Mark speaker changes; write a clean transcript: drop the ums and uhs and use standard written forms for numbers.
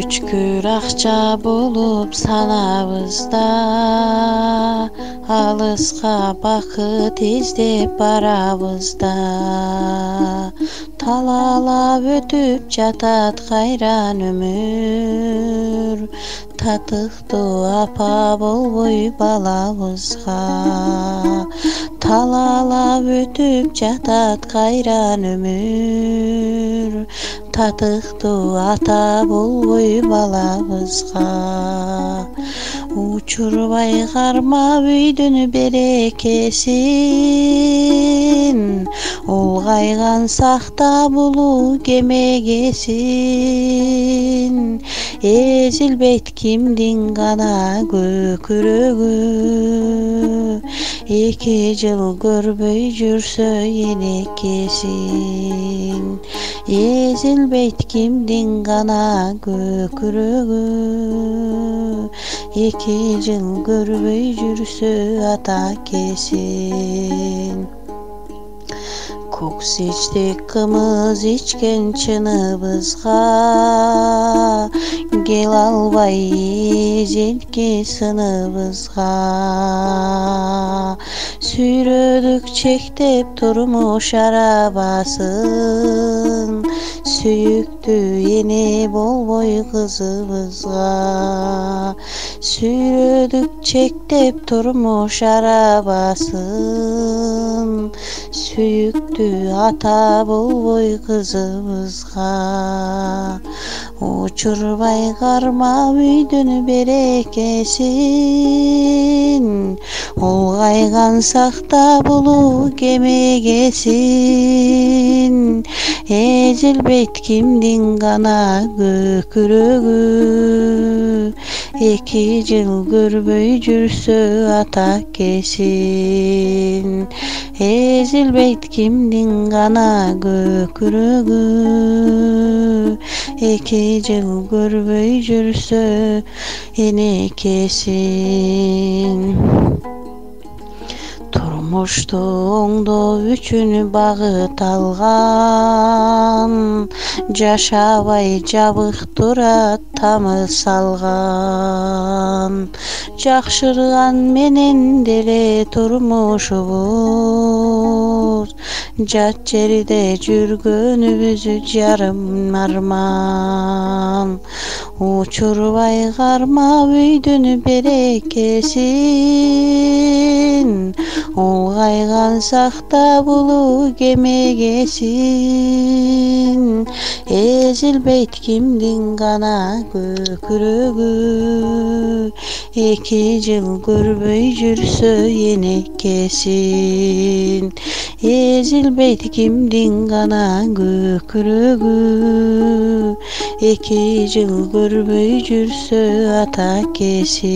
Speaker 1: Күчкүр акча болуп санабызда, алыска бакыт издеп барабыз да. Талалап өтүп жатат кайран өмүр, татыктуу апа болбой балабызга. Талалап өтүп жатат кайран өмүр, татыктуу ата болбой балабызга. Учурбай карма үйдүн берекесин, улгайган сакта булуу кемегесин. Эзилбейт кимдин гана көкүрөгү, эки жыл көрбөй жүрсө энекесин. Эзилбейт кимдин гана көкүрөгү, эки жыл көрбөй жүрсө атакесин. Көксечтик кымыз ичкен чыныбызга, кел албай эзелки сыныбызга. Сүйрөдүк чектеп турмуш арабасын, сүйүктүү эне болбой кызыбызга. Сүйрөдүк чектеп турмуш арабасын, сүйүктүү ата болбой кызыбызга. Учурбай карма үйдүн берекесин, улгайган сакта булуу кемегесин. Эзилбейт кимдин гана көкүрөгү, эки жыл көрбөй жүрсө атакесин. Эзилбейт кимдин гана көкүрөгү, эки жыл көрбөй жүрсө энекесин. Турмушту оңдоо үчүн багыт алган, жашабай жабыктыра тамыз салган. Жакшырган менен деле турмушубуз, жат жерде жүргөнүбүз жарым арман. Учурбай карма үйдүн берекесин, улгайган сакта булуу кемегесин. Эзилбейт кимдин гана көкүрөгү, эки жыл көрбөй жүрсө энекесин. Эзилбейт кимдин гана көкүрөгү, эки жыл көрбөй жүрсө атакесин.